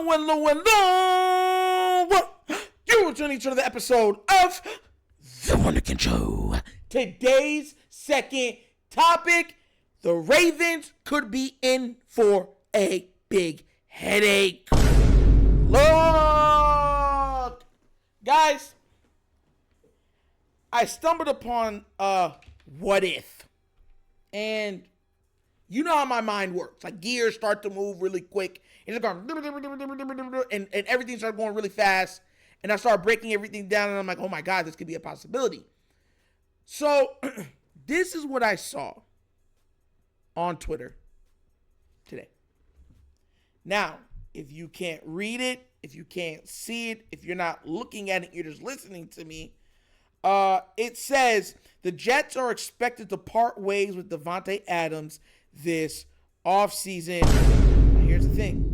Hello. You are tuning to the episode of The WunderkindShow. Today's second topic, the Ravens could be in for a big headache. Look, guys, I stumbled upon what if, and you know how my mind works. Like gears start to move really quick, and it's going and everything starts going really fast. And I start breaking everything down, and I'm like, oh my God, this could be a possibility. So this is what I saw on Twitter today. Now, if you can't read it, if you can't see it, if you're not looking at it, you're just listening to me. It says the Jets are expected to part ways with Davante Adams this offseason. Now, here's the thing.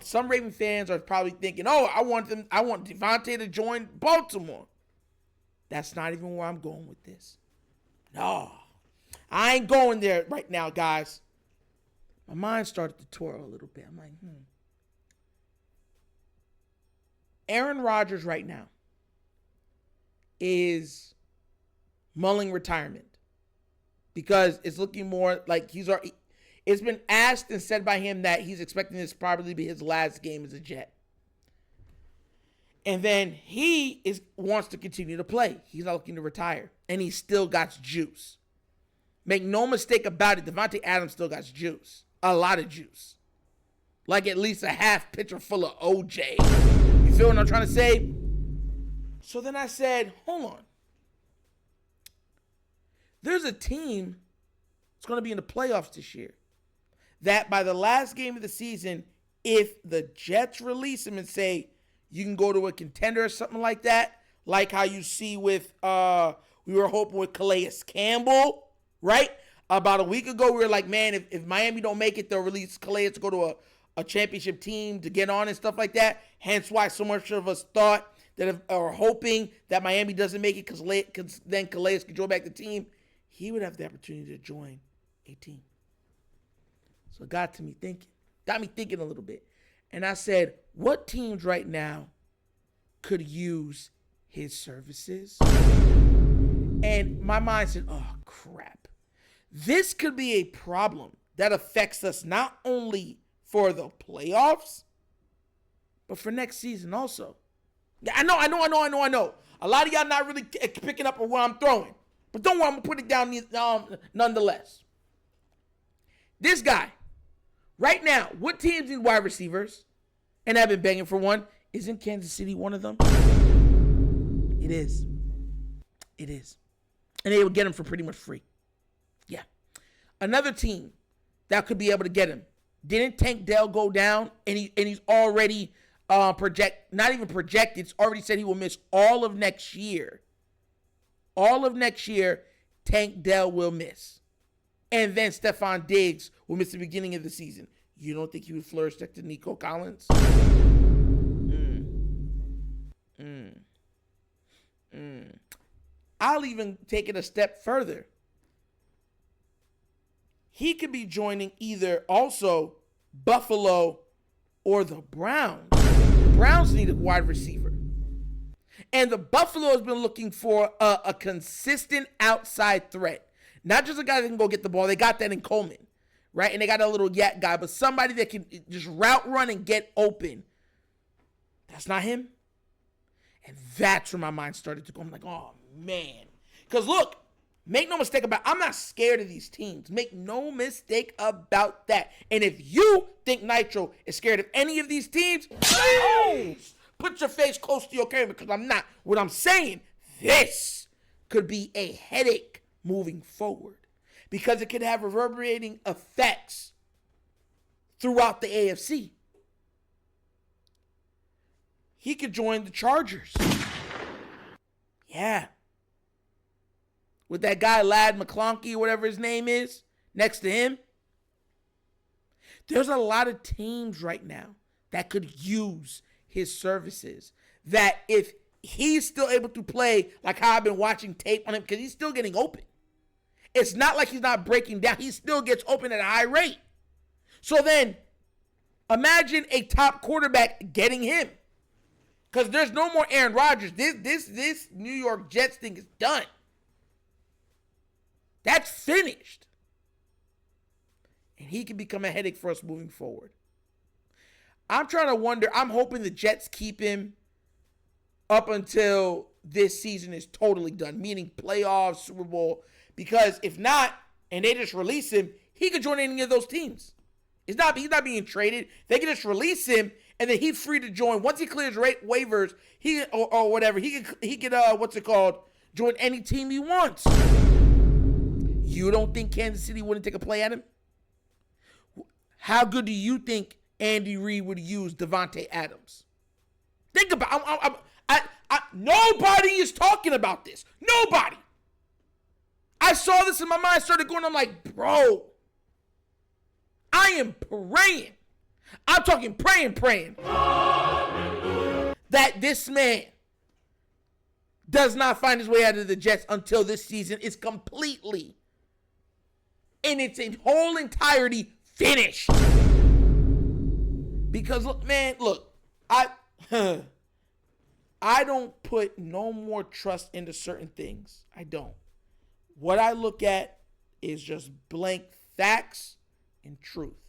Some Raven fans are probably thinking, oh, I want Devonte to join Baltimore. That's not even where I'm going with this. No, I ain't going there right now, guys. My mind started to twirl a little bit. I'm like, Aaron Rodgers right now is mulling retirement because it's looking more like it's been asked and said by him that he's expecting this probably be his last game as a Jet. And then he wants to continue to play. He's not looking to retire. And he's still got juice. Make no mistake about it, Devonte Adams still got juice. A lot of juice. Like at least a half pitcher full of OJ. You feel what I'm trying to say? So then I said, hold on. There's a team that's going to be in the playoffs this year that by the last game of the season, if the Jets release him and say, you can go to a contender or something like that, like how you see with, we were hoping with Calais Campbell, right? About a week ago, we were like, man, if Miami don't make it, they'll release Calais to go to a championship team to get on and stuff like that. Hence why so much of us thought that or hoping that Miami doesn't make it because then Calais could join back the team. He would have the opportunity to join a team. So it got me thinking a little bit. And I said, what teams right now could use his services? And my mind said, oh, crap. This could be a problem that affects us not only for the playoffs, but for next season also. I know. A lot of y'all not really picking up on what I'm throwing. But don't worry, I'm going to put it down nonetheless. This guy, right now, what teams need wide receivers? And I've been begging for one. Isn't Kansas City one of them? It is. And they would get him for pretty much free. Yeah. Another team that could be able to get him. Didn't Tank Dell go down? And he's already not even projected. It's already said he will miss all of next year. All of next year, Tank Dell will miss. And then Stephon Diggs will miss the beginning of the season. You don't think he would flourish next to Nico Collins? I'll even take it a step further. He could be joining either also Buffalo or the Browns. The Browns need a wide receiver. And the Buffalo has been looking for a consistent outside threat. Not just a guy that can go get the ball. They got that in Coleman, right? And they got a little yak guy, but somebody that can just route run and get open. That's not him. And that's where my mind started to go. I'm like, oh, man. Because look, make no mistake about it, I'm not scared of these teams. Make no mistake about that. And if you think Nitro is scared of any of these teams, put your face close to your camera because I'm not. What I'm saying, this could be a headache moving forward because it could have reverberating effects throughout the AFC. He could join the Chargers. Yeah. With that guy, Ladd McConkey, whatever his name is, next to him. There's a lot of teams right now that could use his services. That if he's still able to play like how I've been watching tape on him, because he's still getting open. It's not like he's not breaking down. He still gets open at a high rate. So then Imagine a top quarterback getting him. Because there's no more Aaron Rodgers. This New York Jets thing is done. That's finished. And he can become a headache for us moving forward. I'm hoping the Jets keep him up until this season is totally done, meaning playoffs, Super Bowl. Because if not, and they just release him, he could join any of those teams. He's not being traded. They can just release him, and then he's free to join. Once he clears waivers, or whatever, he could join any team he wants. You don't think Kansas City wouldn't take a play at him? How good do you think Andy Reid would use Davante Adams? Think about nobody is talking about this. Nobody. I saw this in my mind, started going, I'm like, bro, I am praying. I'm talking praying. That this man does not find his way out of the Jets until this season is completely, in its whole entirety, finished. Because, look, I don't put no more trust into certain things. I don't. What I look at is just blank facts and truth.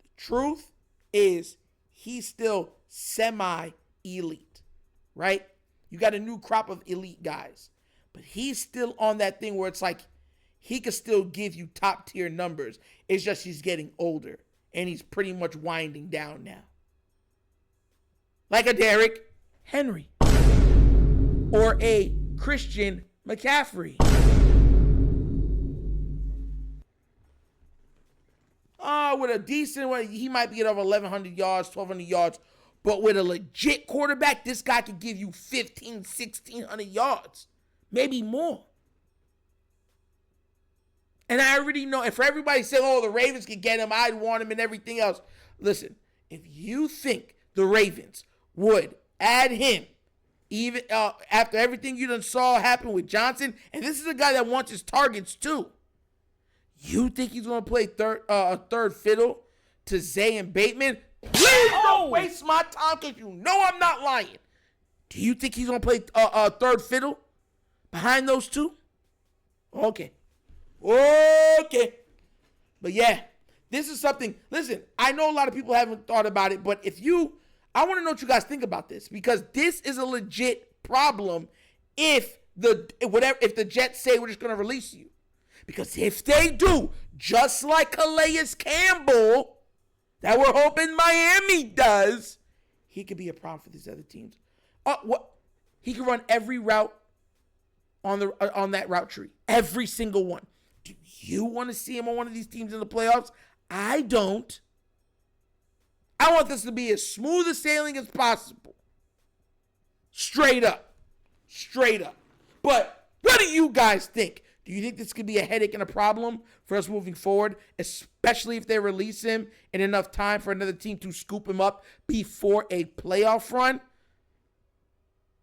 The truth is he's still semi-elite, right? You got a new crop of elite guys, but he's still on that thing where it's like he could still give you top-tier numbers. It's just he's getting older, and he's pretty much winding down now. Like a Derrick Henry or a Christian McCaffrey. With a decent one, he might get over 1,100 yards, 1,200 yards. But with a legit quarterback, this guy could give you 1,500, 1,600 yards. Maybe more. And I already know, and for everybody saying, oh, the Ravens can get him, I'd want him and everything else. Listen, if you think the Ravens would add him, even after everything you done saw happen with Johnson, and this is a guy that wants his targets too. You think he's going to play third fiddle to Zay and Bateman? Please don't waste my time because you know I'm not lying. Do you think he's going to play third fiddle behind those two? Okay. But yeah, this is something. Listen, I know a lot of people haven't thought about it, but I want to know what you guys think about this because this is a legit problem if the Jets say we're just going to release you. Because if they do, just like Calais Campbell, that we're hoping Miami does, he could be a problem for these other teams. He can run every route on that route tree, every single one. Do you want to see him on one of these teams in the playoffs? I don't. I want this to be as smooth a sailing as possible. Straight up. But what do you guys think? Do you think this could be a headache and a problem for us moving forward, especially if they release him in enough time for another team to scoop him up before a playoff run?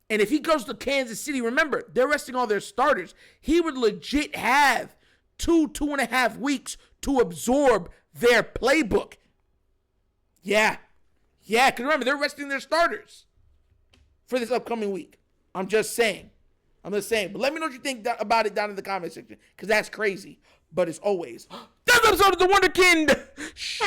And if he goes to Kansas City, remember, they're resting all their starters. He would legit have 2.5 weeks to absorb their playbook. Yeah, because remember, they're resting their starters for this upcoming week. I'm just saying. But let me know what you think about it down in the comment section, because that's crazy. But as always, that's an episode of the Wunderkind Show.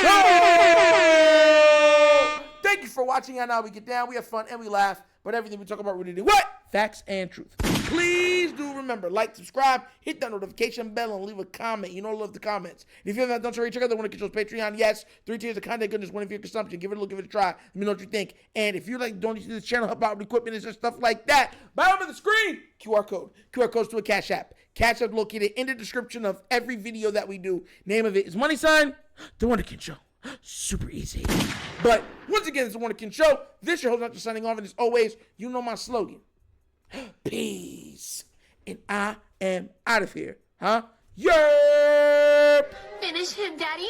Thank you for watching. I know we get down, we have fun, and we laugh. But everything we talk about, we're going to do what? Facts and truth. Please do remember, like, subscribe, hit that notification bell, and leave a comment. You know I love the comments. And if you haven't done so already, check out the TheWunderkindShow's Patreon. Yes, 3 tiers of content goodness, one of your consumption. Give it a look, give it a try. Let me know what you think. And if you like donating to this channel, help out with equipment and stuff like that, bottom of the screen, QR code. QR code's to a Cash App. Cash App located in the description of every video that we do. Name of it is money sign, The Wunderkind Show. Super easy. But once again, it's The Wunderkind Show. This your host, not just signing off, and as always, you know my slogan. Peace. And I am out of here. Huh? Yerp! Finish him, Daddy.